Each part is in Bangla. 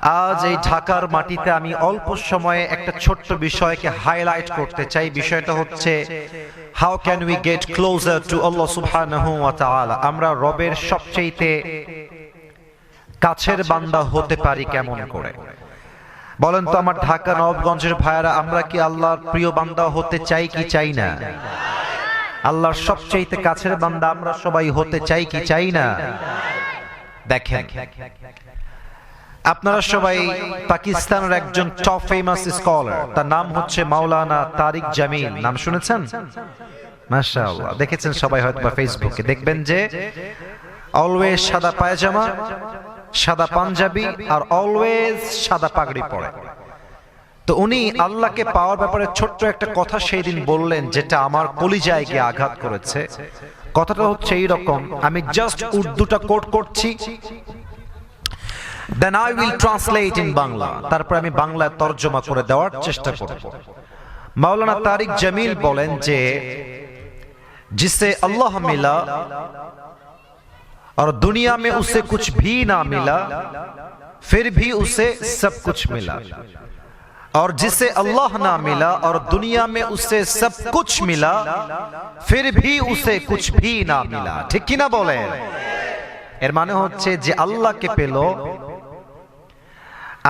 আজ এই ঢাকার মাটিতে আমি অল্প সময়ে একটা ছোট্ট বিষয়কে হাইলাইট করতে চাই। বিষয়টা হচ্ছে how can we get closer to Allah সুবহানাহু ওয়া তাআলা। আমরা রবের সবচেয়ে কাছের বান্দা হতে পারি কেমন করে? বলেন তো আমার ঢাকা নবাবগঞ্জের ভাইয়েরা, আমরা কি আল্লাহর প্রিয় বান্দা হতে চাই কি চাই না? আল্লাহর সবচেয়ে কাছের বান্দা আমরা সবাই হতে চাই কি চাই না? দেখেন, আপনারা সবাই পাকিস্তানের একজন টপ ফেমাস স্কলার, তার নাম হচ্ছে মাওলানা তারিক জামিল। নাম শুনেছেন? মাশাআল্লাহ, দেখেছেন সবাই হয়তো বা ফেসবুকে। দেখবেন যে অলওয়েজ সাদা পায়জামা, সাদা পাঞ্জাবি আর অলওয়েজ সাদা পাগড়ি পরে। তো উনি আল্লাহকে পাওয়ার ব্যাপারে ছোট্ট একটা কথা সেই দিন বললেন, যেটা আমার কলিজায় গিয়ে আঘাত করেছে। কথাটা হচ্ছে এইরকম, আমি জাস্ট উর্দুটা কোট করছি, then I will translate in Bangla, তারপর আমি বাংলায় তরজমা করে দেওয়ার চেষ্টা করব। মাওলানা তারিক জামিল বলেন যে जिससे अल्लाह मिला और दुनिया में उसे कुछ भी ना मिला फिर भी उसे सब कुछ मिला, और जिसे अल्लाह ना मिला और दुनिया में उसे सब कुछ मिला फिर भी उसे कुछ भी ना मिला। ठीक কি না বলেন? এর মানে হচ্ছে যে আল্লাহকে পেল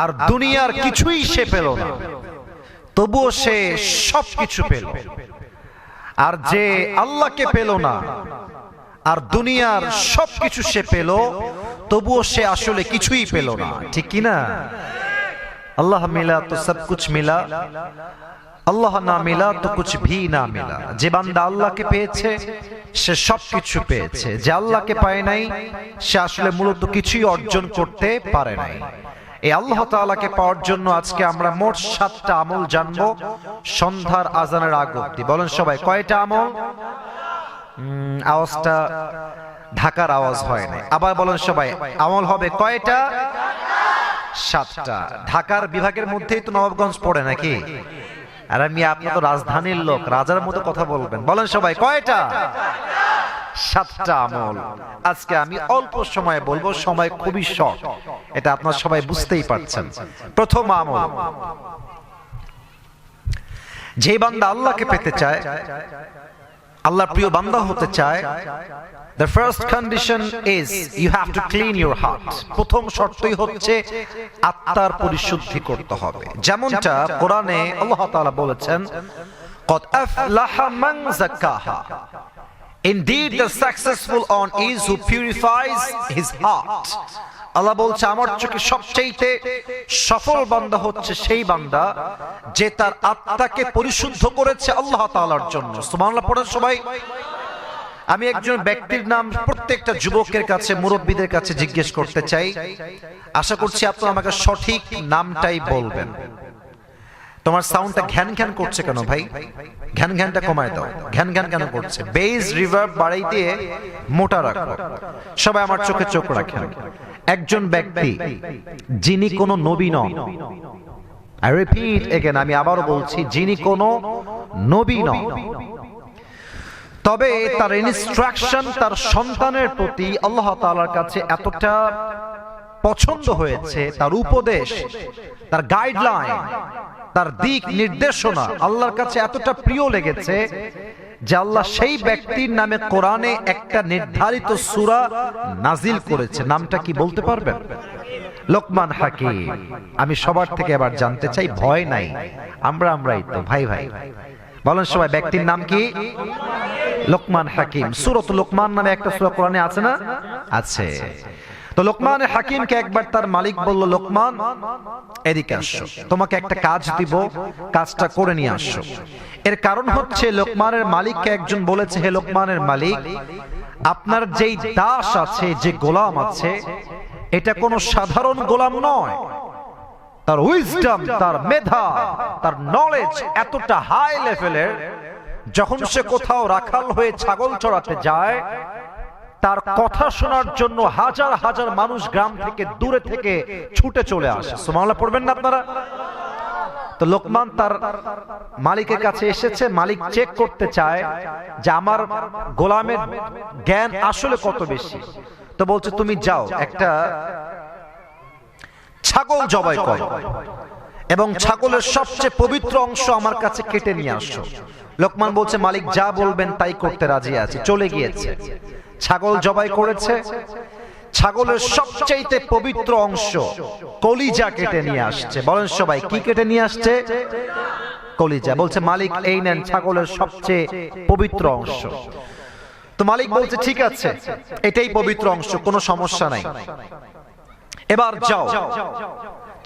আর দুনিয়ার কিছুই সে পেল না, তবুও সে সবকিছু পেল। আর যে আল্লাহকে পেল না আর দুনিয়ার সবকিছু সে পেল, তবুও সে আসলে কিছুই পেল না। ঠিক কি না? আল্লাহ মিলা তো সব কুছ মিলা, আল্লাহ না মিলা তো কুছ ভি না মিলা। যে বান্দা আল্লাহকে পেয়েছে সে সবকিছু পেয়েছে, যে আল্লাহকে পায় নাই সে আসলে মূলত কিছুই অর্জন করতে পারে নাই। এই আল্লাহ তাআলাকে পাওয়ার জন্য আজকে আমরা মোট 7টা আমল জানবো সন্ধ্যার আজানের আগ অবধি। বলেন সবাই, কয়টা আমল? আওয়াজটা ঢাকার আওয়াজ হয় না, আবার বলেন সবাই, আমল হবে কয়টা? 7টা। ঢাকার বিভাগের মধ্যেই তো নবাবগঞ্জ পড়ে নাকি? আর আমি, আপনি তো রাজধানীর লোক, রাজার মতো কথা বলবেন। বলেন সবাই, কয়টা? 7টা আমল আজকে আমি অল্প সময়ে বলবো, সময় খুবই শর্ট, এটা আপনারা সবাই বুঝতেই পারছেন। প্রথম আমল, যে বান্দা আল্লাহকে পেতে চায়, আল্লাহর প্রিয় বান্দা হতে চায়, the first condition is you have to clean your heart. প্রথম শর্তই হচ্ছে আত্মার পরিশুদ্ধি করতে হবে। যেমনটা কোরআনে আল্লাহ তাআলা বলেছেন, قد أفلح من زكاها. Indeed the successful one is who purifies his heart. আল্লাহ বলছে আমার চোখে সবচেয়ে সফল বান্দা হচ্ছে সেই বান্দা যে তার আত্মাকে পরিশুদ্ধ করেছে আল্লাহ তাআলার জন্য। সুবহানাল্লাহ পড়েন সবাই। আমি একজন ব্যক্তির নাম প্রত্যেকটা যুবকের কাছে, মুরব্বীদের কাছে জিজ্ঞেস করতে চাই, আশা করছি আপনারা আমাকে সঠিক নামটাই বলবেন। তোমার সাউন্ডটা ঘ্যান ঘ্যান করছে কেন ভাই? ঘ্যান ঘ্যানটা কমায় দাও। ঘ্যান ঘ্যান কেন করছে? বেস রিভার্ব বাড়াই দিয়ে মোটা রাখো। সবাই আমার চোখে চোখ রাখেন। একজন ব্যক্তি যিনি কোনো নবী নন, আই রিপিট এগেন, আমি আবারও বলছি, যিনি কোনো নবী নন, তবে তার ইনস্ট্রাকশন তার সন্তানের প্রতি আল্লাহ তাআলার কাছে এতটা পছন্দ হয়েছে, তার উপদেশ, তার গাইডলাইন, তার দিক নির্দেশনা আল্লাহর কাছে এতটা প্রিয় লেগেছে যে আল্লাহ সেই ব্যক্তির নামে কোরআনে একটা নির্ধারিত সূরা নাজিল করেছে। নামটা কি বলতে পারবেন? লোকমান হাকিম। আমি সবার থেকে এবার জানতে চাই, ভয় নাই, আমরাই তো ভাই ভাই। বলেন সবাই, ব্যক্তির নাম কি? লোকমান হাকিম। সূরাতুল লোকমান নামে একটা সূরা কোরআনে আছে না? আছে। তো লোকমানের হাকিমকে একবার তার মালিক বলল, লোকমান এদিকে আসো, তোমাকে একটা কাজ দিব, কাজটা করে নিয়ে আসো। এর কারণ হচ্ছে লোকমানের মালিককে একজন বলেছে, হে লোকমানের মালিক, আপনার যেই দাস আছে, যে গোলাম আছে, এটা কোনো সাধারণ গোলাম নয়। তার উইজডম, তার মেধা, তার নলেজ এতটা হাই লেভেলের, যখন সে কোথাও রাখাল হয়ে ছাগল চড়াতে যায়, তার কথা শোনার জন্য হাজার হাজার মানুষ গ্রাম থেকে, দূরে থেকে ছুটে চলে আসে। সুবহানাল্লাহ পড়বেন না আপনারা? তো লোকমান তার মালিকের কাছে এসেছে, মালিক চেক করতে চায় যে আমার গোলামের জ্ঞান আসলে কত বেশি। তো বলছে, তুমি যাও, একটা ছাগল জবাই করো এবং ছাগলের সবচেয়ে পবিত্র অংশ আমার কাছে কেটে নিয়ে আসো। লোকমান বলছে, মালিক যা বলবেন তাই করতে রাজি আছে। চলে গিয়েছে, ছাগল জবাই করেছে, ছাগলের সবচেয়ে পবিত্র অংশ কলিজা কেটে নিয়ে আসছে। বলেন সবাই, কি কেটে নিয়ে আসছে? কলিজা। বলছে, মালিক এই নেন ছাগলের সবচেয়ে পবিত্র অংশ। তো মালিক বলছে, ঠিক আছে, এটাই পবিত্র অংশ, কোনো সমস্যা নাই। এবার যাও,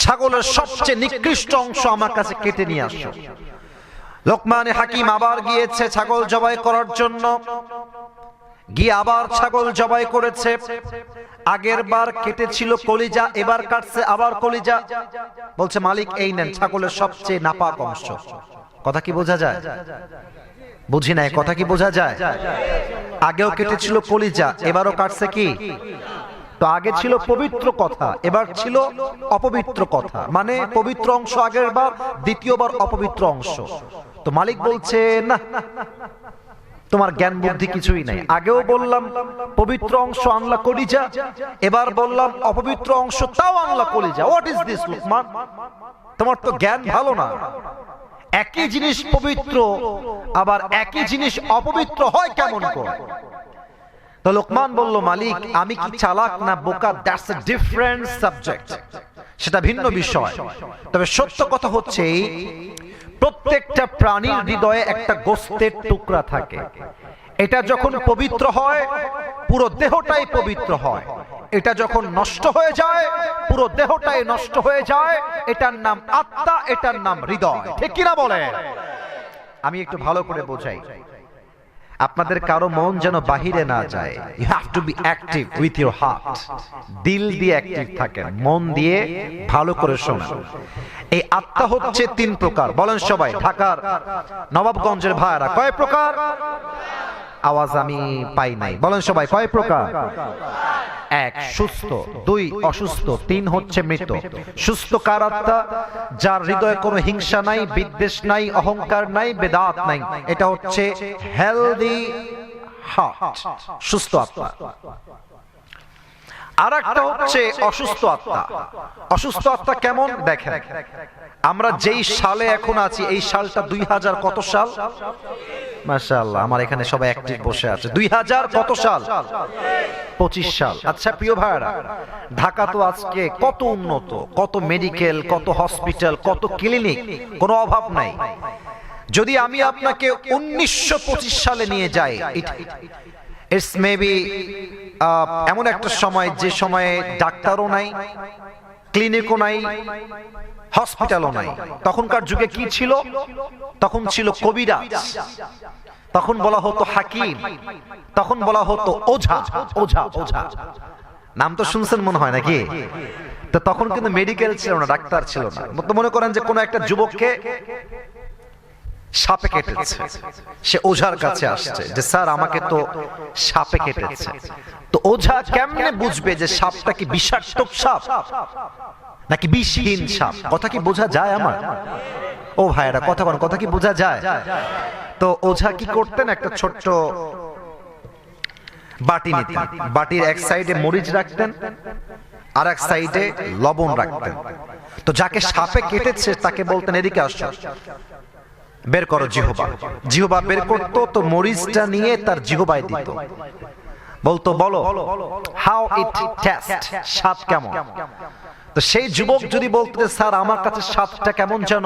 ছাগলের সবচেয়ে নিকৃষ্ট অংশ আমার কাছে কেটে নিয়ে আসো। লোকমান হাকিম আবার গিয়েছে ছাগল জবাই করার জন্য, গিয়ে আবার ছাগল জবাই করেছে। আগের বার কেটেছিল কলিজা, এবার কাটছে আবার কলিজা। বলছে, মালিক এই নেন ছাগলের সবচেয়ে নাপাক অংশ। কথা কি বোঝা যায়? বুঝি নাই, কথা কি বোঝা যায়? আগেও কেটেছিল কলিজা, এবারও কাটছে কি? তো আগে ছিল পবিত্র কথা, এবার ছিল অপবিত্র কথা, মানে পবিত্র অংশ আগের বার, দ্বিতীয়বার অপবিত্র অংশ। তো মালিক বলছে, না, তোমার জ্ঞান বুদ্ধি কিছুই নাই। আগেও বললাম পবিত্র অংশ আনলা কলিজা, এবার বললাম অপবিত্র অংশ তাও আনলা কলিজা। What is this Lokman? তোমার তো জ্ঞান ভালো না। একই জিনিস পবিত্র আবার একই জিনিস অপবিত্র হয় কেমন করে? তো লোকমান বলল, মালিক আমি কি চালাক না বোকা, দ্যাটস এ ডিফারেন্ট সাবজেক্ট, সেটা ভিন্ন বিষয়। তবে সত্য কথা হচ্ছে, প্রত্যেকটা প্রাণীর হৃদয়ে একটা গোস্তের টুকরা থাকে। এটা যখন পবিত্র হয় পুরো দেহটাই পবিত্র হয়, এটা যখন নষ্ট হয়ে যায় পুরো দেহটাই নষ্ট হয়ে যায়। এটার নাম আত্মা, এটার নাম হৃদয়। ঠিক কিনা বলে? আমি একটু ভালো করে বোঝাই, আপনাদের কারো মন যেন বাহিরে না যায়। You have to be active with your heart. দিল দিয়ে অ্যাক্টিভ থাকেন, মন দিয়ে ভালো করে শোনা। এই আত্মা হচ্ছে তিন প্রকার। বলেন সবাই, ঢাকার নবাবগঞ্জের ভাইরা, কয় প্রকার? আওয়াজ আমি পাই নাই। বলেন সবাই, কয় প্রকার? এক, সুস্থ; দুই, অসুস্থ; তিন হচ্ছে মৃত। সুস্থ কার আত্মা? যার হৃদয়ে কোনো হিংসা নাই, বিদ্বেষ নাই, অহংকার নাই, বেদাত নাই। এটা হচ্ছে হেলদি হার্ট, সুস্থ আত্মা। আর একটা হচ্ছে অসুস্থ আত্মা। অসুস্থ আত্মা কেমন দেখেন, আমরা যেই সালে এখন আছি, এই সালটা 2000 কত সাল? মাশাআল্লাহ, আমার এখানে সবাই অ্যাক্টিভ বসে আছে। 2000 কত সাল? 25 সাল। আচ্ছা প্রিয় ভাইরা, ঢাকা তো আজকে কত উন্নত, কত মেডিকেল, কত হসপিটাল, কত ক্লিনিক, কোনো অভাব নাই। যদি আমি আপনাকে 1925 সালে নিয়ে যাই, ইটস মেবি এমন একটা সময় যে সময়ে ডাক্তারও নাই, ক্লিনিকও নাই, হসপিটালও নাই। তখনকার যুগে কি ছিল? তখন ছিল কবিরাজ, তখন বলা হতো হাকিম, তখন বলা হতো ওঝা। ওঝা ওঝা নাম তো শুনছেন মনে হয় নাকি? তো তখন কিন্তু মেডিকেল ছিল না, ডাক্তার ছিল না। মনে করেন যে কোনো একটা যুবককে সাপে কেটেছে, সে ওঝার কাছে আসছে যে স্যার আমাকে তো সাপে কেটেছে। তো ওঝা কেমনে বুঝবে যে সাপটা কি বিষাক্ত সাপ নাকি বিষহীন সাপ? কথা কি বোঝা যায় আমার? ও ভাইরা কথা বলেন, কথা কি বোঝা যায়? তো ওঝা কি করতেন? একটা ছোট্ট বাটি নিতেন, বাটির এক সাইডে মরিচ রাখতেন, আর এক সাইডে লবণ রাখতেন। তো যাকে সাপে কেটেছে তাকে বলতেন এদিকে আসো, বের করো জিহবা। জিহবা বের করতো, তো মরিচটা নিয়ে তার জিহবায় দিত, বলতো বলো হাউ ইট টেস্ট, স্বাদ কেমন? তো সেই যুবক যদি বলতো যে স্যার আমার কাছে স্বাদটা কেমন যেন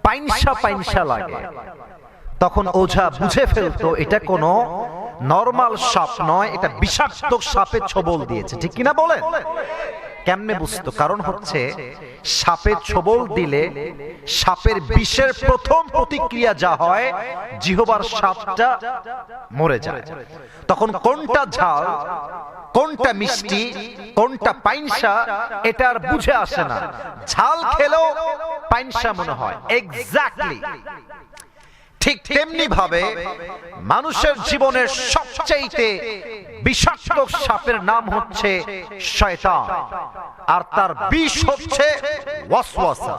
পাইনসা পাইনসা লাগে, তখন ওঝা বুঝে ফেলতো এটা কোনো নরমাল সাপ নয়, এটা বিষাক্ত সাপে ছোবল দিয়েছে। ঠিক কিনা বলেন? কেমনে বুঝতো? কারণ হচ্ছে সাপে ছোবল দিলে সাপের বিষের প্রথম প্রতিক্রিয়া যা হয়, জিহবার সাপটা মরে যায়। তখন কোনটা ঝাল, কোনটা মিষ্টি, কোনটা পাইনসা, এটা আর বুঝে আসে না। ঝাল খেলেও পাইনসা মনে হয়। এক্স্যাক্টলি ঠিক তেমনি ভাবে মানুষের জীবনের সবচেয়ে বিষাক্ত সাপের নাম হচ্ছে শয়তান, আর তার বিষ হচ্ছে ওয়াসওয়াসা।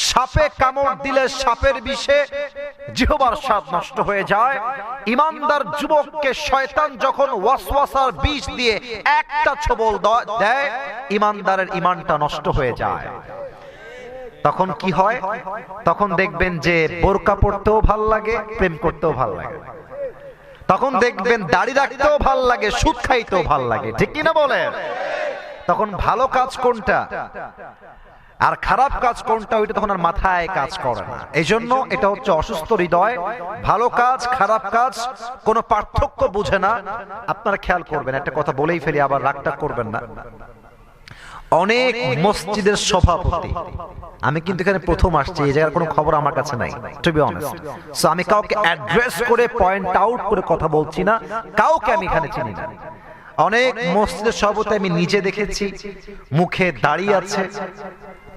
সাপে কামড় দিলে সাপের বিষে জিহ্বার স্বাদ নষ্ট হয়ে যায়। ঈমানদার যুবককে শয়তান যখন ওয়াসওয়াসার বিষ দিয়ে একটা ছোবল দেয়, ঈমানদারের ঈমানটা নষ্ট হয়ে যায়। তখন কি হয়? তখন দেখবেন যে বোরকা পরতেও ভাল লাগে, প্রেম করতেও ভাল লাগে। তখন দেখবেন দাড়ি রাখতেও ভাল লাগে, সুদ খাইতেও ভাল লাগে। ঠিক কিনা বলেন? তখন ভালো কাজ কোনটা আর খারাপ কাজ কোনটা, ওইটা তখন আর মাথায় কাজ করে না। এই জন্য এটা হচ্ছে অসুস্থ হৃদয়। ভালো কাজ খারাপ কাজ কোনো পার্থক্য বুঝে না। আপনারা খেয়াল করবেন, একটা কথা বলেই ফেলি, আবার রাগটা করবেন না। অনেক মসজিদের সভাপতি, আমি কিন্তু এখানে প্রথম আসছি, এই জায়গার কোনো খবর আমার কাছে নাই, টু বি অনেস্ট। সো আমি কাউকে অ্যাড্রেস করে পয়েন্ট আউট করে কথা বলছি না, কাউকে আমি এখানে চিনি না। অনেক মসজিদের সভাপতি আমি নিজে দেখেছি, মুখে দাড়ি আছে,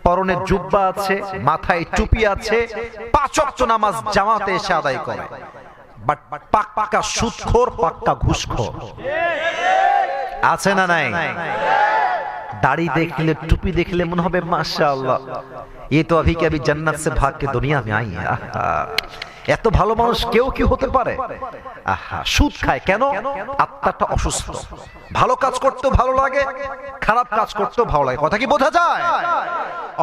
পরনে জুব্বা আছে, মাথায় টুপি আছে, 5 ওয়াক্ত নামাজ জামাতে এসে আদায় করে, বাট পাক্কা সুদখোর, পাক্কা ঘুষখোর। আছে না নাই? दाढ़ी देखले टुपी देखले मन होबे माशाअल्लाह ये तो अभी के अभी जन्नत से भाग के दुनिया में आई है। এত ভালো মানুষ কেউ কি হতে পারে? আহা, সুদ খায় কেন? আত্মাটা অসুস্থ। ভালো কাজ করতেও ভালো লাগে, খারাপ কাজ করতেও ভালো লাগে। কথা কি বোঝা যায়?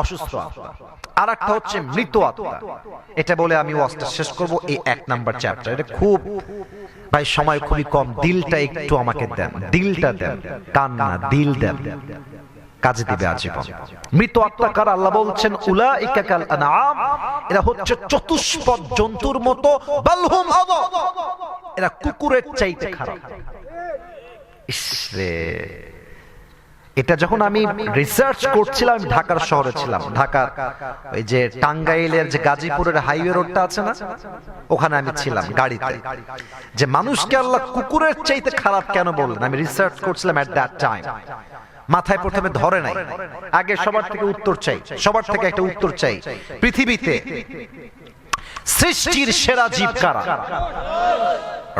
অসুস্থ আত্মা। আর একটা হচ্ছে মৃত আত্মা। এটা বলে আমি ওয়াজটা শেষ করব। এই 1 নাম্বার চ্যাপ্টার, এটা খুব ভাই সময় খুবই কম, দিলটা একটু আমাকে দেন, দিলটা দেন, কান না, দিল দেন, কাজে দিবে আজীবন। মৃত আত্মা কারা? আল্লাহ বলছেন উলাইকা কাল আনআম, এরা হচ্ছে চতুষ্পদ জন্তুর মতো, বালহুম আদা, এরা কুকুরের চাইতে খারাপ। ইসরে, এটা যখন আমি রিসার্চ করছিলাম, আমি ঢাকার শহরে ছিলাম, ঢাকার ওই যে টাঙ্গাইলের যে গাজীপুরের হাইওয়ে রোডটা আছে না, ওখানে আমি ছিলাম গাড়িতে। যে মানুষকে আল্লাহ কুকুরের চাইতে খারাপ কেন বললেন, আমি রিসার্চ করছিলাম এট দ্যাট টাইম। মাথায় প্রথমে ধরে নাই, আগে সবার থেকে উত্তর চাই, সবার থেকে একটা উত্তর চাই। পৃথিবীতে সৃষ্টির সেরা জীব কারা?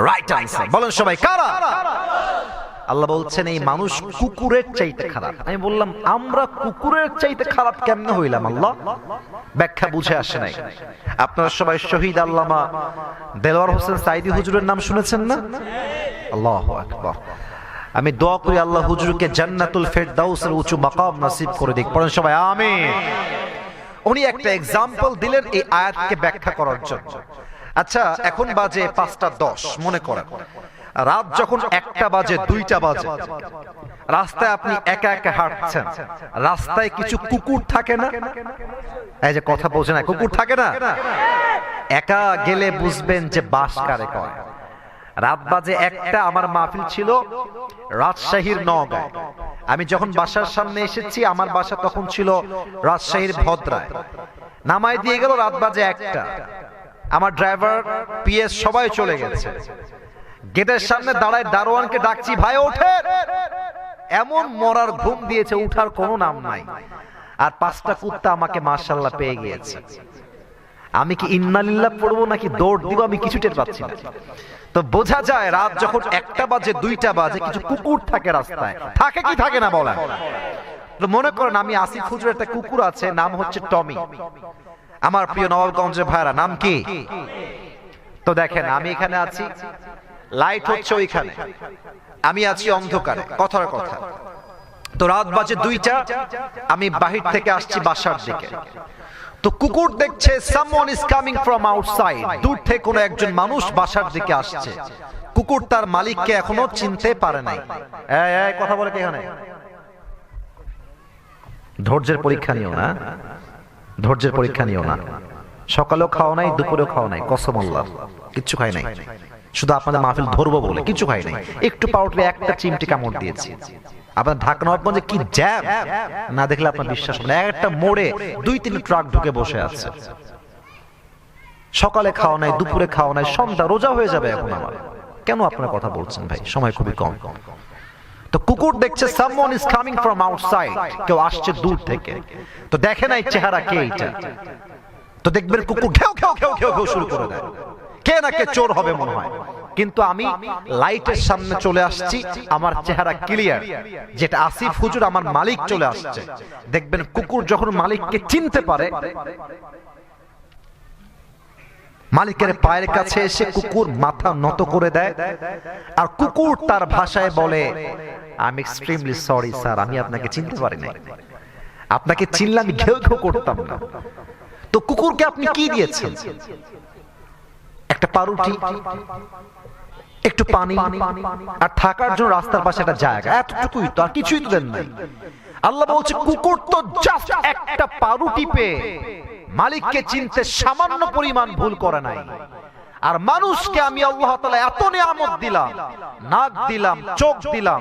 রাইট আনসার বলেন সবাই, কারা? আল্লাহ বলছেন এই মানুষ কুকুরের চাইতে খারাপ। আমি বললাম আমরা কুকুরের চাইতে খারাপ কেমনে হইলাম আল্লাহ? ব্যাখ্যা বুঝে আসে নাই। আপনারা সবাই শহীদ আল্লামা দেলোয়ার হোসেন সাইদি হুজুরের নাম শুনেছেন না? আল্লাহু আকবার। আমি দোয়া করি আল্লাহ হুজুরকে জান্নাতুল ফেরদাউসের উঁচু মাকাম নসিব করে দিক। পড়েন সবাই আমিন। উনি একটা এক্সাম্পল দিলেন এই আয়াতকে ব্যাখ্যা করার জন্য। আচ্ছা, এখন বাজে 5:10, মনে করেন রাত যখন 1টা বাজে, 2টা বাজে, রাস্তায় আপনি একা একা হাঁটছেন, রাস্তায় কিছু কুকুর থাকে না? এই যে কথা বলছে না, কুকুর থাকে না? একা গেলে বুঝবেন যে বাস কারে কয়। রাত বাজে 1টা, আমার মাহফিল ছিল রাজশাহীর নওগাঁয়। আমি যখন বাসার সামনে এসেছি, আমার বাসা তখন ছিল রাজশাহীর ভদ্রায়। নামাই দিয়ে গেল, রাত বাজে 1টা। আমার ড্রাইভার, পিএস সবাই চলে গেছে। গেটের সামনে দাঁড়ায়, দারোয়ানকে ডাকছি, ভাই ওঠে। এমন মরার ঘুম দিয়েছে, উঠার কোনো নাম নাই। আর 5টা কুত্তা আমাকে মাশাআল্লাহ পেয়ে গিয়েছে। আমি কি ইন্নালিল্লাহ পড়বো নাকি দৌড় দিব, আমি কিছু টের পাচ্ছি না। তো বোঝা যায় রাত যখন 1টা বাজে, 2টা বাজে, কিছু কুকুর থাকে রাস্তায়। থাকে কি থাকে না বলেন? মনে করেন আমি আসিফ হুজুরের একটা কুকুর আছে, নাম হচ্ছে টমি। আমার প্রিয় নবাবগঞ্জের ভাইরা, নাম কি? তো দেখেন আমি এখানে আছি, লাইট হচ্ছে ওইখানে, আমি আছি অন্ধকারে, কথার কথা। তো রাত বাজে 2টা, আমি বাহির থেকে আসছি বাসার দিকে। তো কুকুর দেখছে someone is coming from outside, দূর থেকে কোনো একজন মানুষ বাসার দিকে আসছে। কুকুর তার মালিককে এখনো চিনতে পারে নাই। এই কথা বলে কি এখানে? ধৈর্যের পরীক্ষা নিও না, ধৈর্যের পরীক্ষা নিও না। সকালেও খাও নাই, দুপুরেও খাও নাই, কসম আল্লাহর কিচ্ছু খাই নাই, শুধু আপনাদের মাহফিল ধরবো বলে কিছু খাই নাই। একটু পাউডারে একটা চিমটি কামড় দিয়েছি। আপনার ঢাকা নবাবগঞ্জে কি জ্যাম, না দেখলে আপনার বিশ্বাস হবে না। একটা মোড়ে 2-3 ট্রাক ঢুকে বসে আছে। সকালে খাওয়া নাই, দুপুরে খাওয়া নাই, সন্ধ্যা, রোজা হয়ে যাবে এখন আমার। কেন আপনারা কথা বলছেন ভাই? সময় খুবই কম। তো কুকুর দেখছে someone is coming from outside, কেউ আসছে দূর থেকে। তো দেখে নাই চেহারা কে এটা। তো দেখবেন কুকুর ঘেউ ঘেউ ঘেউ ঘেউ ঘেউ শুরু করে দেয়। কে না কে চোর হবে মনে হয়, কিন্তু আমি লাইটের সামনে চলে আসছি, আমার চেহারা ক্লিয়ার, যেটা আসিফ হুজুর আমার মালিক চলে আসছে। দেখবেন কুকুর যখন মালিককে চিনতে পারে, মালিকের পায়ের কাছে এসে কুকুর মাথা নত করে দেয়, আর কুকুর তার ভাষায় বলে, I am extremely sorry sir, আমি আপনাকে চিনতে পারি নাই, আপনাকে চিনলে আমি ঘেউ ঘেউ করতাম না। তো কুকুরকে আপনি কি দিয়েছেন? একটা পাউরুটি, একটু পানি, আর থাকার জন্য রাস্তার পাশে একটা জায়গা, এতটুকুই তো, আর কিছুই তো দেন নাই। আল্লাহ বলছে কুকুর তো জাস্ট একটা পাউরুটি পেয়ে মালিককে চিনতে সামান্য পরিমাণ ভুল করে নাই। আর মানুষকে আমি আল্লাহ তাআলা এত নিয়ামত দিলাম, নাক দিলাম, চোখ দিলাম,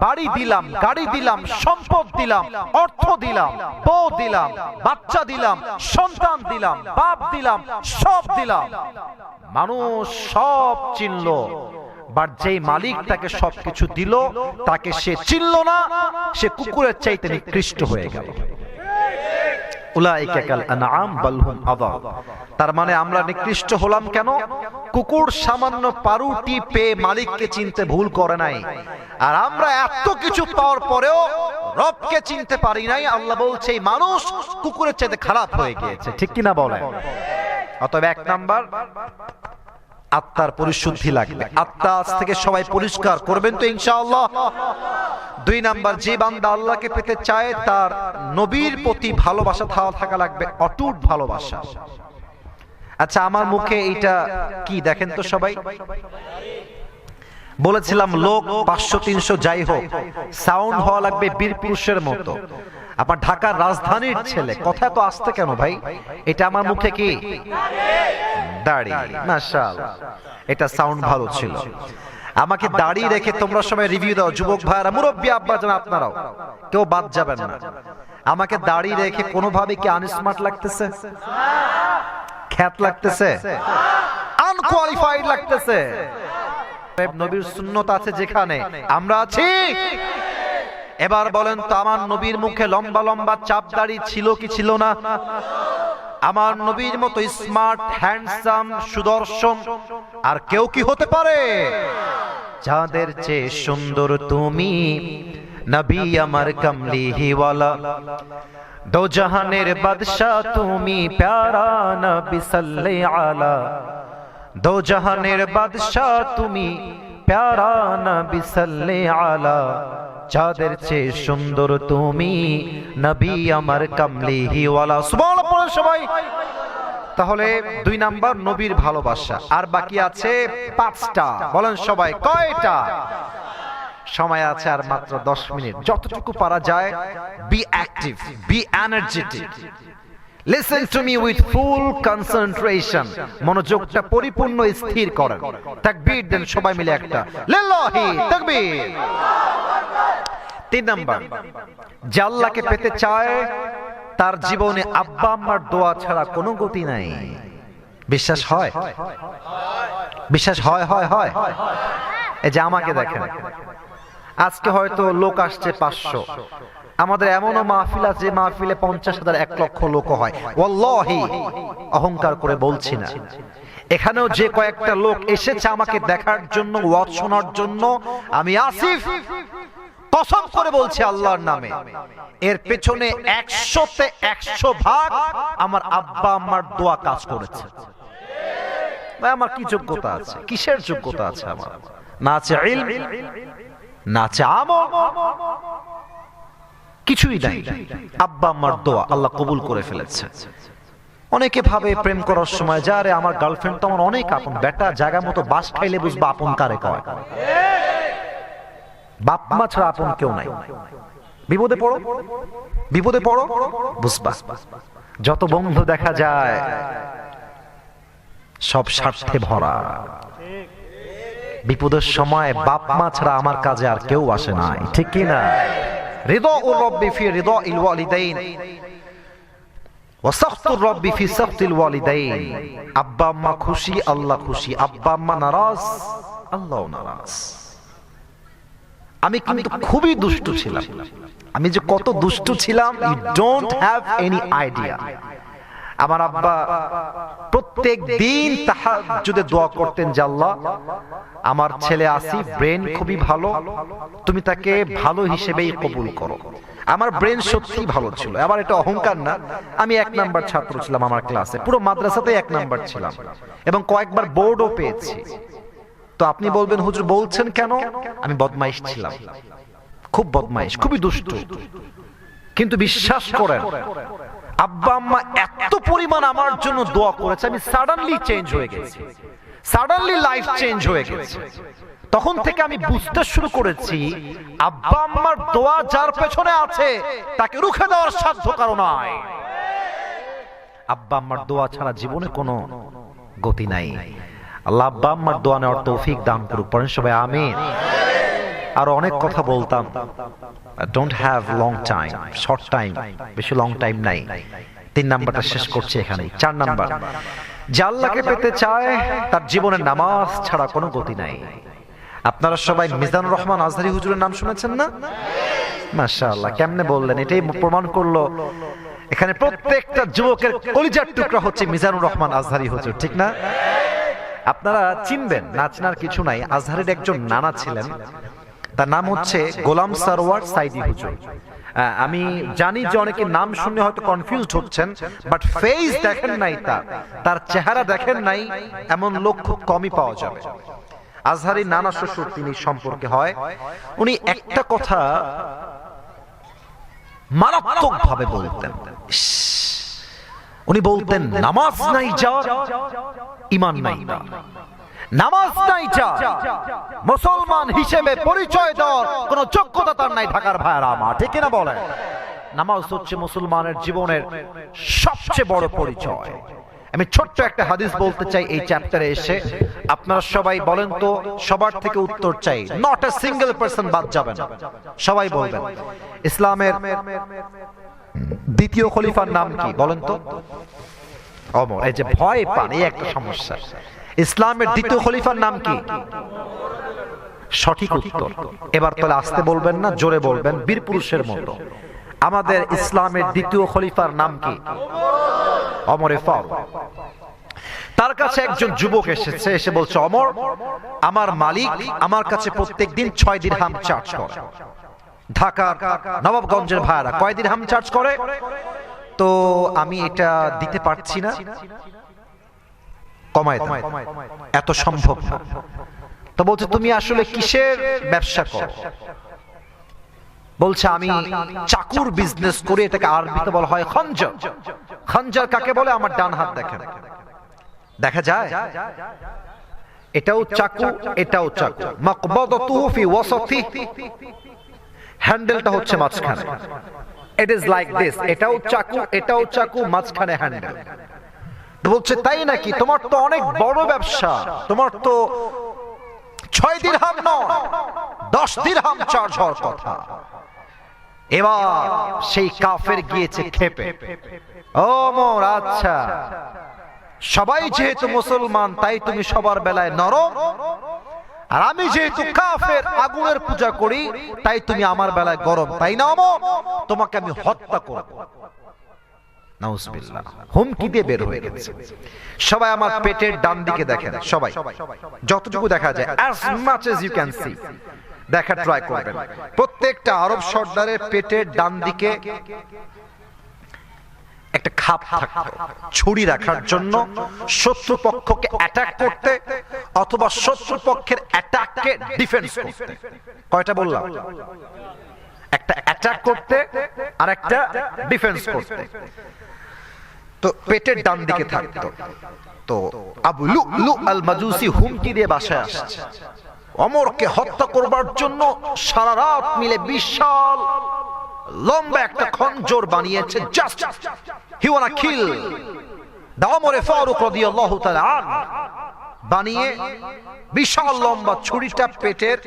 বাড়ি দিলাম, গাড়ি দিলাম, সম্পদ দিলাম, অর্থ দিলাম, বউ দিলাম, বাচ্চা দিলাম, সন্তান দিলাম, বাপ দিলাম, সব দিলাম, মানুষ সব চিনলো, বাট যেই মালিক তাকে সবকিছু দিল তাকে সে চিনল না, সে কুকুরের চাইতে নিকৃষ্ট হয়ে গেল। উলাইকা কাল আনআম বাল হুম আযাল। তার মানে আমরা নিকৃষ্ট হলাম কেন? কুকুর সামান্য পাউরুটি পেয়ে মালিককে চিনতে ভুল করে নাই, আর আমরা এত কিছু পাওয়ার পরেও রবকে চিনতে পারি নাই। আল্লাহ বলছে এই মানুষ কুকুরের চাইতে খারাপ হয়ে গিয়েছে, ঠিক কিনা বলেন? অতএব এক নাম্বার, আত্মার পরিশুদ্ধি লাগবে, আত্মা আজ থেকে সবাই পরিষ্কার করবেন তো ইনশাআল্লাহ। দুই নাম্বার, যে বান্দা আল্লাহকে পেতে চায় তার নবীর প্রতি ভালোবাসা থাকা লাগবে, অটুট ভালোবাসা। আচ্ছা, আমার মুখে এটা কি দেখেন তো সবাই? বলেছিলাম লোক 500-300 যাই হোক, সাউন্ড হওয়া লাগবে বীর পুরুষের মতো। আমার ঢাকার রাজধানীর ছেলে, কথা তো আসতে কেন ভাই? এটা আমার মুখে কি দাড়ি? মাশাআল্লাহ, এটা সাউন্ড ভালো ছিল। আমাকে দাড়ি রেখে তোমরা সবাই রিভিউ দাও, যুবক ভাইরা, মুরব্বী আব্বাজান, আপনারাও কেউ বাদ যাবেন না। আমাকে দাড়ি রেখে কোনোভাবে কি আনস্মার্ট লাগতেছে? খ্যাত লাগতেছে? আনকোয়ালিফাইড লাগতেছে? নবীর সুন্নত আছে যেখানে, আমরা আছি। এবার বলেন তো, আমার নবীর মুখে লম্বা লম্বা চাপ দাড়ি ছিল কি ছিল না? আমার নবীর মতো স্মার্ট, হ্যান্ডসাম, সুদর্শন আর কেউ কি হতে পারে? যাদের চেয়ে সুন্দর তুমি নবী আমার কমলিওয়ালা, দো জাহানের বাদশাহ তুমি প্যারা নবী সাল্লে আলা, দো জাহানের বাদশাহ তুমি প্যারা নবী সাল্লে আলা, যাদের চেয়ে সুন্দর তুমি নবী আমার কমলিওয়ালা। সুবহানাল্লাহ পড়েন সবাই। তাহলে দুই নাম্বার নবীর ভালোবাসা, আর বাকি আছে 5টা। বলেন সবাই, কয়টা? সময় আছে আর মাত্র 10 মিনিট। যতটুকু পারা যায়, be active, be energetic, listen to me with full concentration. মনোযোগটা পরিপূর্ণ স্থির করেন। তাকবীর দেন সবাই মিলে একটা, লিল্লাহি তাকবীর। 3 নাম্বার, যে আল্লাহকে পেতে চায় তার জীবনে আব্বা আম্মার দোয়া ছাড়া কোনো গতি নাই। বিশ্বাস হয়? বিশ্বাস হয়? হয় হয়। এই যে আমাকে দেখেন, আজকে হয়তো লোক আসছে 500, আমাদের এমনও মাহফিল আছে যে মাহফিলে 50,000 1 লক্ষ লোক হয়। ওয়াল্লাহি, অহংকার করে বলছি না, এখানেও যে কয়েকটা লোক এসেছে আমাকে দেখার জন্য, ওয়াজ শোনার জন্য, আমি আসিফ কসম করে বলছি আল্লাহর নামে, এর পেছনে 100তে 100 ভাগ আমার আব্বা আম্মার দোয়া কাজ করেছে। ভাই, আমার কি যোগ্যতা আছে? কিসের যোগ্যতা আছে আমার? না আছে ইলম, না আছে আমল, কিছুই নাই। আব্বা আম্মার দোয়া আল্লাহ কবুল করে ফেলেছে। অনেকে ভাবে প্রেম করার সময়, যারে আমার গার্লফ্রেন্ড তো আমার অনেক আপন, বেটা জায়গা মতো বাস খাইলে বুঝবা আপন কারে কয়। বাপ মা ছাড়া আপন কেউ নাই। বিপদে পড়ো, বিপদে পড়ো, বুঝবা। যত বন্ধু দেখা যায় সব স্বার্থে ভরা। বিপদের সময় বাপ মা ছাড়া আমার কাজে আর কেউ আসে নাই, ঠিক কি না? রিদাউর রাব্বি ফি রিদাইল ওয়ালিদাইন ওয়া সাখতুর রাব্বি ফি সাখতিল ওয়ালিদাইন। আব্বা আম্মা খুশি, আল্লাহ খুশি। আব্বা আম্মা নারাজ, আল্লাহও নারাজ। আমি কিন্তু খুবই দুষ্ট ছিলাম। আমি যে কত দুষ্ট ছিলাম, you don't have any idea. আমার আব্বা প্রত্যেক দিন তাহাজ্জুদে দোয়া করতেন যে আল্লাহ, আমার ছেলে আসিফ ব্রেন খুবই ভালো, তুমি তাকে ভালো হিসেবেই কবুল করো। আমার ব্রেন সত্যি ভালো ছিল, আবার এটা অহংকার না, আমি 1 নাম্বার ছাত্র ছিলাম আমার ক্লাসে, পুরো মাদ্রাসাতে 1 নাম্বার ছিলাম এবং কয়েকবার বোর্ডও পেয়েছি। তো আপনি বলবেন হুজুর বলছেন কেন? আমি বদমাইশ ছিলাম, খুব বদমাইশ, খুবই দুষ্টু। কিন্তু বিশ্বাস করেন আব্বা আম্মা এত পরিমাণ আমার জন্য দোয়া করেছে, আমি সাডেনলি চেঞ্জ হয়ে গেছি, সাডেনলি লাইফ চেঞ্জ হয়ে গেছে। তখন থেকে আমি বুঝতে শুরু করেছি আব্বা আম্মার দোয়া যার পেছনে আছে তাকে রুখে দেওয়ার সাধ্য কারো নাই। আব্বা আম্মার দোয়া ছাড়া জীবনে কোনো গতি নাই। আল্লাহ আব্বা আম্মার দোয়া নেওয়ার তৌফিক দান করুক, পড়েন সবাই আমিন। আর অনেক কথা বলতাম, don't have long time, short time, বেশি লং টাইম নাই। 3 নাম্বারটা শেষ করছি এখানে। 4 নাম্বার, যে আল্লাহকে পেতে চায় তার জীবনে নামাজ ছাড়া কোনো গতি নাই। আপনারা সবাই মিজানুর রহমান আজহারী হুজুরের নাম শুনেছেন না? মাশাআল্লাহ, কেমনে বললেন, এটাই প্রমাণ করলো এখানে প্রত্যেকটা যুবকের কলিজার টুকরা হচ্ছে মিজানুর রহমান আজহারী হুজুর, ঠিক না? আপনারা চিনবেন, না চেনার কিছু নাই। আজহারের একজন নানা ছিলেন, তার নাম হচ্ছে গোলাম সরওয়ার সাইদি হুজুর। আমি জানি যে অনেকে নাম শুনে হয়তো কনফিউজড হচ্ছেন, বাট ফেস দেখেন নাই, তার চেহারা দেখেন নাই, এমন লোক খুব কমই পাওয়া যাবে। আজহারি নানা শ্বশুর তিনি সম্পর্কে হয়। উনি একটা কথা মারাত্মক ভাবে বলতেন, উনি বলতেন নামাজ নাই যার ঈমান নাই তার। নামাজ নাই যার মুসলমান হিসেবে পরিচয় দেওয়ার কোন যোগ্যতা তার নাই। ঢাকার ভাইরা আমার, ঠিক না বলেন? নামাজ হচ্ছে মুসলমানের জীবনের সবচেয়ে বড় পরিচয়। আমি ছোট্ট একটা হাদিস বলতে চাই এই চ্যাপ্টারে এসে। আপনারা সবাই বলেন তো, সবার থেকে উত্তর চাই, নট এ সিঙ্গেল পারসন বাদ যাবে না, সবাই বলবেন। ইসলামের দ্বিতীয় খলিফার নাম কি বলেন তো? ওমর। এই যে ভয় পান, এই একটা সমস্যা। ইসলামের দ্বিতীয় খলিফার নাম কি? সঠিক উত্তর। এবার তাহলে আসতে বলবেন না, জোরে বলবেন, বীর পুরুষের মতো। আমাদের ইসলামের দ্বিতীয় খলিফার নাম কি? ওমরে ফারুক। তার কাছে একজন যুবক এসেছে, এসে বলছে, ওমর, আমার মালিক আমার কাছে প্রত্যেকদিন 6 দিরহাম চার্জ করে। ঢাকার নবাবগঞ্জের ভাইরা কয় দিরহাম চার্জ করে? তো আমি এটা দিতে পারছি না, কমায় দাও। এত সম্ভব না। তো বলছে, তুমি আসলে কিসের ব্যবসা করো? বলছে, আমি চাকুর বিজনেস করি, এটাকে আরবিতে বলা হয় খঞ্জর। খঞ্জর কাকে বলে? আমার ডান হাত দেখেন, দেখা যায়? এটাও চাকু, এটাও চাকু। মাকবাদাতুহু ফি ওয়াসাতি, হ্যান্ডেলটা হচ্ছে মাঝখানে। It is like this. এটাও চাকু, এটাও চাকু, মাঝখানে হ্যান্ডেল। বলছে, তাই নাকি? তোমার তো অনেক বড় ব্যবসা, তোমার তো 6 দিরহাম নয় 10 দিরহাম চার্জ হওয়ার কথা। এবার সেই কাফের গিয়েছে ক্ষেপে। ওমর, আচ্ছা, সবাই যেহেতু মুসলমান তাই তুমি সবার বেলায় নরম, আর আমি যেহেতু কাফের আগুনের পূজা করি তাই তুমি আমার বেলায় গরম, তাই না? ওমর, তোমাকে আমি হত্যা করব। নাউজুবিল্লাহ, হুমকি দিয়ে বের হয়ে গেছে। সবাই আমার পেটের ডান দিকে দেখেন, সবাই যতটুকু দেখা যায়, as much as you can see, দেখা ট্রাই করবেন। প্রত্যেকটা আরব সর্দারের পেটের ডান দিকে একটা খাপ থাকতো ছুরি রাখার জন্য, শত্রুপক্ষকে অ্যাটাক করতে অথবা শত্রুপক্ষের অ্যাটাককে ডিফেন্স করতে। কয়টা বললাম? একটা অ্যাটাক করতে আর একটা ডিফেন্স করতে। তো পেটের ডান দিকে থাকতো। তো আবু লুলু আল মাজুসি হুমকি দিয়ে বাসায় আসছে, ওমরকে হত্যা করবার জন্য সারা রাত মিলে বিশাল লম্বা একটা খঞ্জর বানিয়েছে। Just he want to kill the Omar Farooq রাদিয়াল্লাহু তাআলা আনহু। বানিয়ে বিশাল লম্বা ছুরিটা পেটের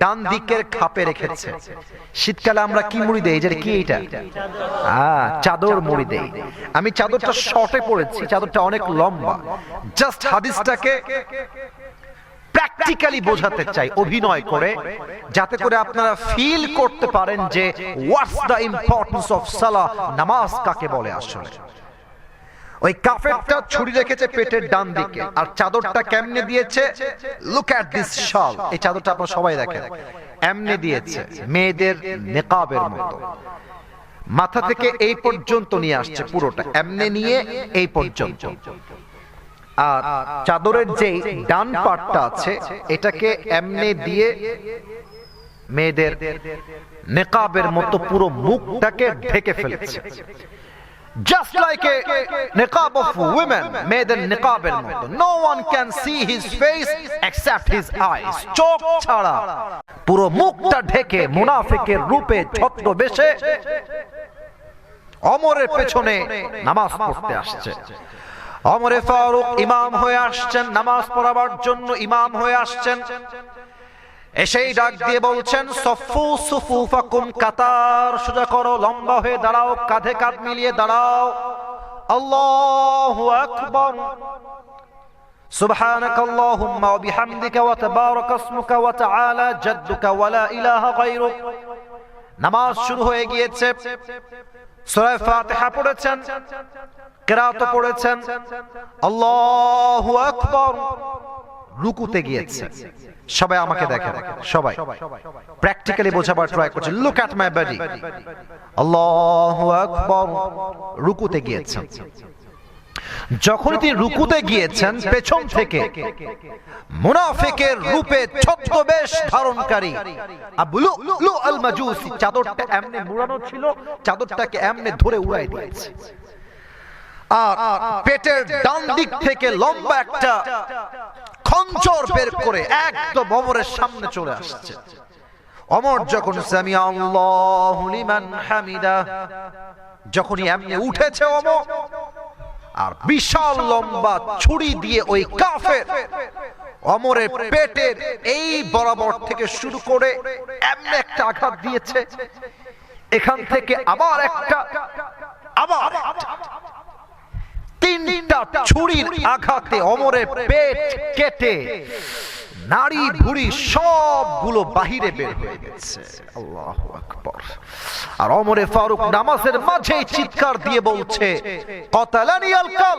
ডান দিকের খাপে রেখেছে। শীতকালে আমরা কি মুড়ি দেই? যেটা কি? এটা চাদর মুড়ি দেই। আমি চাদরটা শর্টে পড়েছি, চাদরটা অনেক লম্বা। জাস্ট হাদিসটাকে প্র্যাকটিক্যালি বোঝাতে চাই অভিনয় করে, যাতে করে আপনারা ফিল করতে পারেন যে হোয়াটস দ্য ইম্পর্টেন্স অফ সালাহ, নামাজ কাকে বলে আসলে। ওই কাফেরটা ছুরি রেখেছে পেটের ডান দিকে, আর চাদরটা কেমনে দিয়েছে, লুক এট দিস শাল, এই চাদরটা আপনারা সবাই দেখেন, এমনে দিয়েছে মেয়েদের নিকাবের মতো, মাথা থেকে এই পর্যন্ত নিয়ে আসছে, পুরোটা এমনে নিয়ে এই পর্যন্ত। আর চাদরের যে ডান পাটটা আছে এটাকে এমনে দিয়ে মেয়েদের নিকাবের মতো পুরো মুখটাকে ঢেকে ফেলেছে, just like a niqab of women, মেয়েদের নিকাবের মতো। No one can see his face except his eyes, চোখ ছাড়া পুরো মুখটা ঢেকে মুনাফিকের রূপে ছদ্মবেশে ওমরের পেছনে নামাজ পড়তে আসছে। ওমরে ফারুক ইমাম হয়ে আসছেন, নামাজ পড়াবার জন্য ইমাম হয়ে আসছেন। এসেই ডাক দিয়ে বলছেন, সফু সুফুফাকুম, কাতার সোজা করো, লম্বা হয়ে দাঁড়াও, কাঁধে কাঁধ মিলিয়ে দাঁড়াও। আল্লাহু আকবার, সুবহানাকাল্লাহুম্মা ওয়া বিহামদিকা ওয়া তাবারাকা ইসমুকা ওয়া তাআলা জাদ্দুকা ওয়া লা ইলাহা গায়রুক। নামাজ শুরু হয়ে গিয়েছে। সূরা ফাতিহা পড়েছেন, কিরাত পড়েছেন, আল্লাহু আকবার, রুকুতে গিয়েছে। সবাই আমাকে দেখেন, সবাই প্র্যাকটিক্যালি বোঝাবার ট্রাই করছে। লুক এট মাই বডি, আল্লাহু আকবার, রুকুতে গিয়েছেন। যখন তিনি রুকুতে গিয়েছেন, পেছন থেকে মুনাফিকের রূপে ছদ্মবেশ ধারণকারী আবু লুলু আল মাজুসি, চাদরটা এমনে মুড়ানো ছিল, চাদরটাকে এমনে ধরে উড়াই দিয়েছে, আর পেটের ডান দিক থেকে লম্বা একটা খঞ্জর বের করে একদম ওমরের সামনে চলে আসছে। ওমর যখন সামিয়া আল্লাহু লিমান হামিদা, যখনই এমনি উঠেছে ওমর, আর বিশাল লম্বা ছুরি দিয়ে ওই কাফের ওমরের পেটের এই বরাবর থেকে শুরু করে এমনি একটা আঘাত দিয়েছে, এখান থেকে আবার একটা, আবার তিনটা ছুরির আঘাতে ওমরের পেট কেটে নাড়ি ভুঁড়ি সবগুলো বাহিরে বের হয়ে গেছে। আল্লাহু আকবার। আর ওমরে ফারুক নামাজের মাঝেই চিৎকার দিয়ে বলছে, কতালানি আল কাল,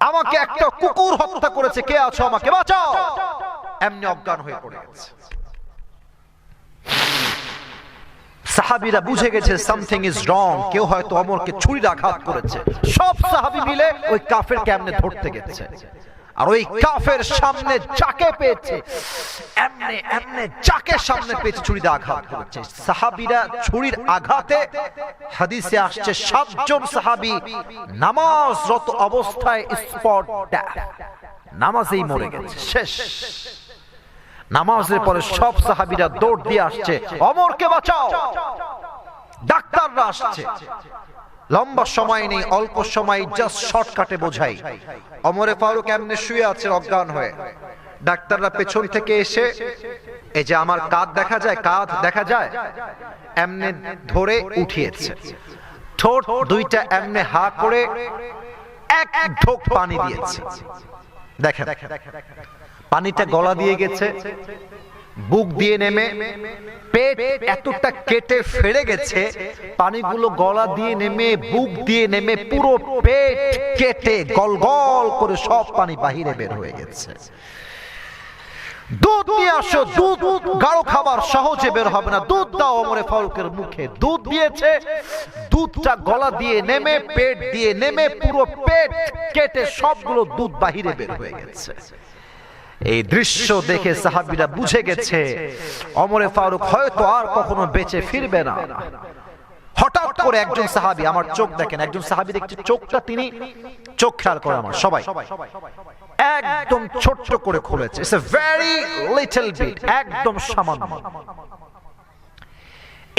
আমাকে একটা কুকুর হত্যা করেছে, কে আছো আমাকে বাঁচাও। এমনি অজ্ঞান হয়ে পড়ে গেছে। সাহাবীরা বুঝে গেছে সামথিং ইজ রং, কেউ হয়তো ওমরকে ছুরির আঘাত করেছে। সব সাহাবী মিলে ওই কাফেরকে এমনে ধরতে গেছে, আর ওই কাফের সামনে যাকে পেয়েছে এমনে এমনে যাকে সামনে পেয়েছে ছুরিতে আঘাত করেছে। সাহাবীরা ছুরির আঘাতে, হাদিসে আসছে 7 জন সাহাবী নামাজরত অবস্থায় স্পট ডেথ, নামাজেই মরে গেছে, শেষ। নামাজের পরে সব সাহাবীরা দৌড় দিয়ে আসছে, ওমরকে বাঁচাও। ডাক্তাররা আসছে, লম্বা সময় নেই, অল্প সময়, জাস্ট শর্টকাটে বোঝাই। ওমরে ফারুক এমনি শুয়ে আছে অজ্ঞান হয়ে। ডাক্তাররা পেছন থেকে এসে, এই যে আমার কাঁধ দেখা যায়, কাঁধ দেখা যায়, এমনি ধরে উঠিয়েছে। ঠোঁট দুইটা এমনি হা করে এক ঢোক পানি দিয়েছে। দেখেন পানিটা গলা দিয়ে গেছে, বুক দিয়ে নেমে পেট এতটা কেটে ফেড়ে গেছে, পানিগুলো গলা দিয়ে নেমে বুক দিয়ে নেমে পুরো পেট কেটে গল গল করে সব পানি বাহিরে বের হয়ে গেছে। দুধ নিয়ে আসো, দুধ গাঢ় খাবার সহজে বের হবে না, দুধ দাও। ওমরে ফারুকের মুখে দুধ দিয়েছে, দুধটা গলা দিয়ে নেমে পেট দিয়ে নেমে পুরো পেট কেটে সবগুলো দুধ বাহিরে বের হয়ে গেছে। এই দৃশ্য দেখে সাহাবীরা বুঝে গেছে ওমরে ফারুক হয়তো আর কখনো বেঁচে ফিরবে না। হঠাৎ করে একজন সাহাবী, আমার চোখ দেখেন, একজন সাহাবী দেখছে চোখটা, তিনি চোখ খেয়াল করে আমার সবাই, একদম ছোট্ট করে খুলেছে, it's a very little bit, একদম সামান্য।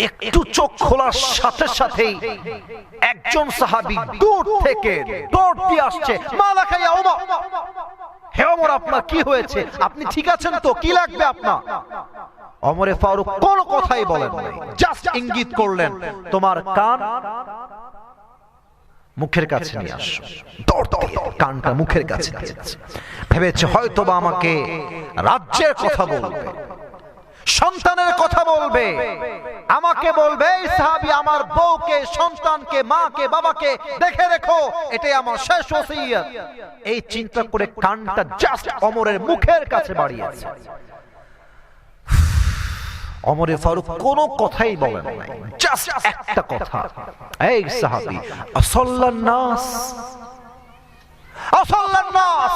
একটু চোখ খোলার সাথে সাথেই একজন সাহাবী দূর থেকে দৌড় দিয়ে আসছে, মালাকা ইয়া ওমর, হে ওমর আপনার কি হয়েছে, আপনি ঠিক আছেন তো, কি লাগবে আপনার? ওমরে ফারুক কোনো কথাই বলেন নাই, জাস্ট ইঙ্গিত করলেন তোমার কান মুখের কাছে নিয়ে আসো। দৌড় দিয়ে কানটা মুখের কাছে দিয়েছে, ভেবেছে হয়তো বা আমাকে রাজ্যের কথা বলবে, সন্তানের কথা বলবে, আমাকে বলবে এই সাহাবী আমার বউকে, সন্তানকে, মাকে, বাবাকে দেখে রেখো, এটাই আমার শেষ ওসিয়ত। এই চিন্তা করে কানটা জাস্ট ওমরের মুখের কাছে বাড়িয়েছে। ওমর ফারুক কোনো কথাই বলেন নাই, জাস্ট একটা কথা, এই সাহাবী আসাল্লান নাস, আসাল্লান নাস,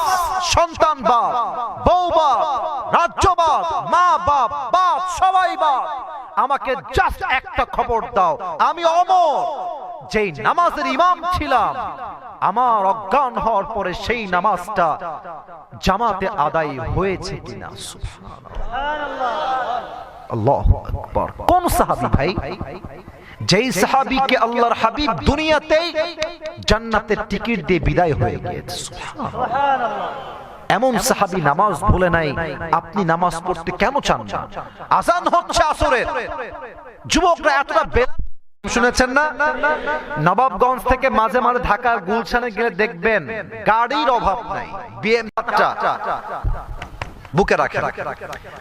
সন্তান বাপ, বউ বাপ, রাজ্য বাপ, মা বাপ, বাপ সবাই বাপ, আমাকে জাস্ট একটা খবর দাও, আমি ওমর যেই নামাজের ইমাম ছিলাম, আমার অজ্ঞান হওয়ার পরে সেই নামাজটা জামাতে আদায় হয়েছে কিনা। সুবহানাল্লাহ, আল্লাহু আকবার। কোন সাহাবী ভাই? যেই সাহাবীকে আল্লাহর হাবিব দুনিয়াতেই জান্নাতের টিকিট দিয়ে বিদায় হয়ে গিয়েছে। সুবহানাল্লাহ, এমন সাহাবী নামাজ ভুলে নাই, আপনি নামাজ পড়তে কেন চান না? আজান হচ্ছে আসরের, যুবকরা এতটা শুনেছেন না? নবাবগঞ্জ থেকে মাঝে মাঝে ঢাকার গুলশানে গেলে দেখবেন গাড়ির অভাব নাই, বিএমটা বুকে রাখেন।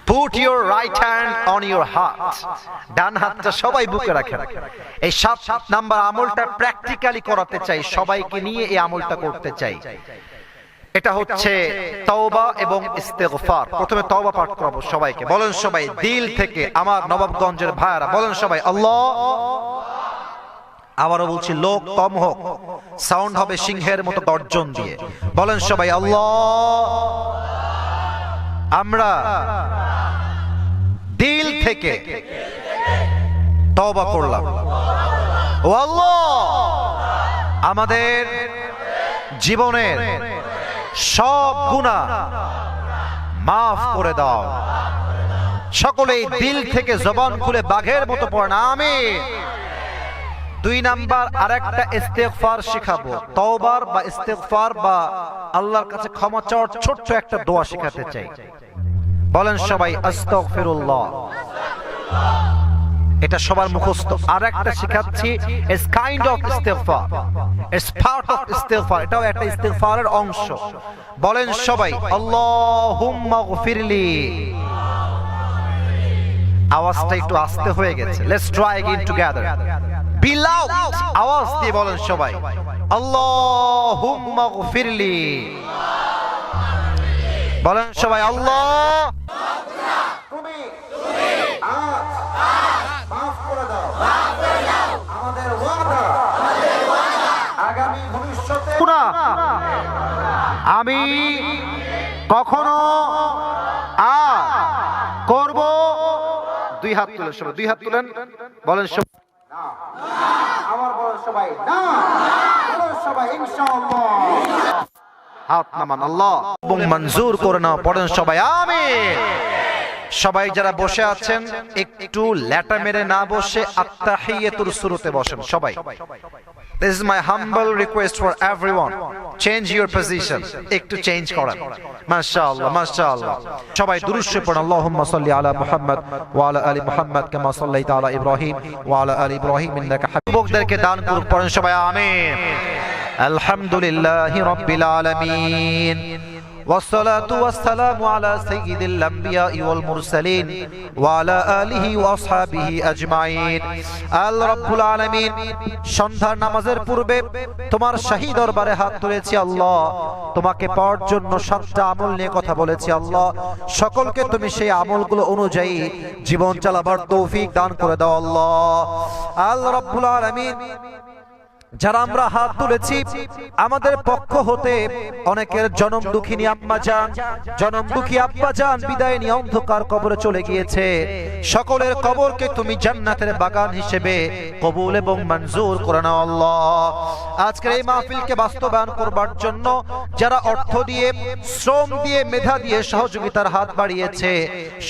Put your right hand on your heart, ডান হাতটা সবাই বুকে রাখেন। এই 7 নাম্বার আমলটা প্র্যাকটিক্যালি করাতে চাই, সবাইকে নিয়ে এই আমলটা করতে চাই। এটা হচ্ছে তওবা এবং ইস্তেগফার। প্রথমে তওবা পাঠ করাবো সবাইকে, বলেন সবাই দিল থেকে, আমার নবাবগঞ্জের ভাইরা বলেন সবাই আল্লাহ। আবারও বলছি, লোক কম হোক, সাউন্ড হবে সিংহের মতো গর্জন দিয়ে, বলেন সবাই আল্লাহ। আমরা দিল থেকে তওবা করলাম, ও আল্লাহ আমাদের জীবনের সব গুনাহ মাফ করে দাও। সকলেই দিল থেকে জবান খুলে বাঘের মতো পড়েন আমিন। 2 নাম্বার আরেকটা ইস্তেগফার শিখাবো, তওবার বা ইস্তেগফার বা আল্লাহর কাছে ক্ষমা চাওয়ার ছোট্ট একটা দোয়া শিখাতে চাই, বলেন সবাই আস্তাগফিরুল্লাহ। এটা সবার মুখস্থ। আরেকটা শিখাচ্ছি, ইটস কাইন্ড অফ ইস্তেগফার, ইটস পার্ট অফ ইস্তেগফার, এটাও একটা ইস্তেগফারের অংশ। বলেন সবাই আল্লাহুম্মা গফিরলি। আওয়াজটা একটু আস্তে হয়ে গেছে, let's try again together, be loud, আওয়াজ দিয়ে বলেন সবাই আল্লাহুম্মা গফিরলি। বলেন সবাই আল্লাহ তুমি আজ মাফ করে দাও, আমাদের ওয়াদা আগামী ভবিষ্যতে আমি কখনো আর করব। 2 হাত তুলে সবাই, 2 হাত তুলেন, বলেন সবাই না, আমার বলেন সবাই না, বলেন সবাই ইনশাআল্লাহ। হাত নামান আল্লাহ এবং মঞ্জুর করে নাও, পড়েন সবাই আমিন। সবাই যারা বসে আছেন একটু ল্যাটা মেরে না বসে আত্তাহিয়াতুর শুরুতে বসেন সবাই। This is my humble request for everyone. Change your position. একটু চেঞ্জ করেন। মাশাআল্লাহ মাশাআল্লাহ। সবাই দুরূদ শরীফ পড়ুন। আল্লাহুম্মা সাল্লি আলা মুহাম্মদ ওয়া আলা আলি মুহাম্মদ কামা সাল্লাইতা আলা ইব্রাহিম ওয়া আলা আলি ইব্রাহিম ইন্নাকা হামিদুম মাজিদ। যুবকদেরকে দান করুন, পড়েন সবাই আমিন। আলহামদুলিল্লাহি রাব্বিল আলামিন। والصلاة والسلام على سيد الأنبياء والمرسلين وعلى آله وأصحابه أجمعين. رب العالمين সন্ধ্যার নামাজের পূর্বে তোমার শাহী দরবারে হাত তুলেছি আল্লাহ, তোমাকে পাওয়ার জন্য 7টা আমল নিয়ে কথা বলেছি আল্লাহ। সকলকে তুমি সেই আমলগুলো অনুযায়ী জীবন চালাবার তৌফিক দান করে দাও আল্লাহ। রব্বুল আলামিন যারা আমরা হাত তুলেছি আমাদের পক্ষ হতে অনেকের জনম দুঃখিনী আম্মা জান, জনম দুঃখী আব্বা জান বিদায় নিয়ে অন্ধকার কবরে চলে গিয়েছে। সকলের কবরকে তুমি জান্নাতের বাগান হিসেবে কবুল এবং মঞ্জুর করে নাও আল্লাহ। আজকের এই মাহফিলকে বাস্তবায়ন করবার জন্য যারা অর্থ দিয়ে, শ্রম দিয়ে, মেধা দিয়ে সহযোগিতার হাত বাড়িয়েছে,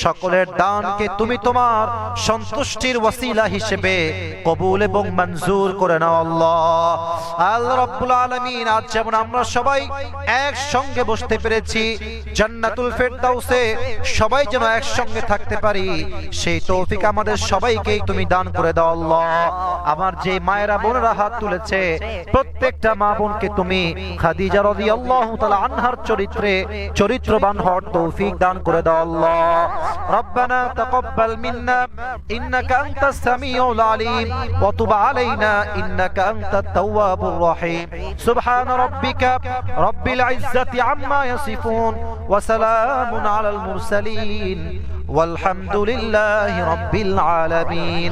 সকলের দানকে তুমি তোমার সন্তুষ্টির ওসিলা হিসেবে কবুল এবং মঞ্জুর করে নাও আল্লাহ। আল্লাহ রাব্বুল আলামিন আজ যেমন আমরা সবাই একসঙ্গে বসতে পেরেছি জান্নাতুল ফেরদাউসে সবাই যেন একসঙ্গে থাকতে পারি সেই তৌফিক আমাদের সবাইকেই তুমি দান করে দাও আল্লাহ। আমার যে মায়েরা বোনেরা হাত তুলেছে প্রত্যেকটা মা বোনকে তুমি খাদিজা রাদিয়াল্লাহু তাআলা আনহার চরিত্রবান হওয়ার তৌফিক দান করে দাও আল্লাহ। রব্বানা তাকাব্বাল মিন্না ইন্নাকা আনতাস সামিউল আলিম ওয়া তুব আলাইনা ইন্নাকা আনতাত তাওয়াবুর রহিম। সুবহানা রাব্বিকা রাব্বিল ইজ্জাতি আম্মা ইয়াসিফুন ওয়া সালামুন আলাল মুরসালিন ওয়ালহামদুলিল্লাহি রাব্বিল আলামিন।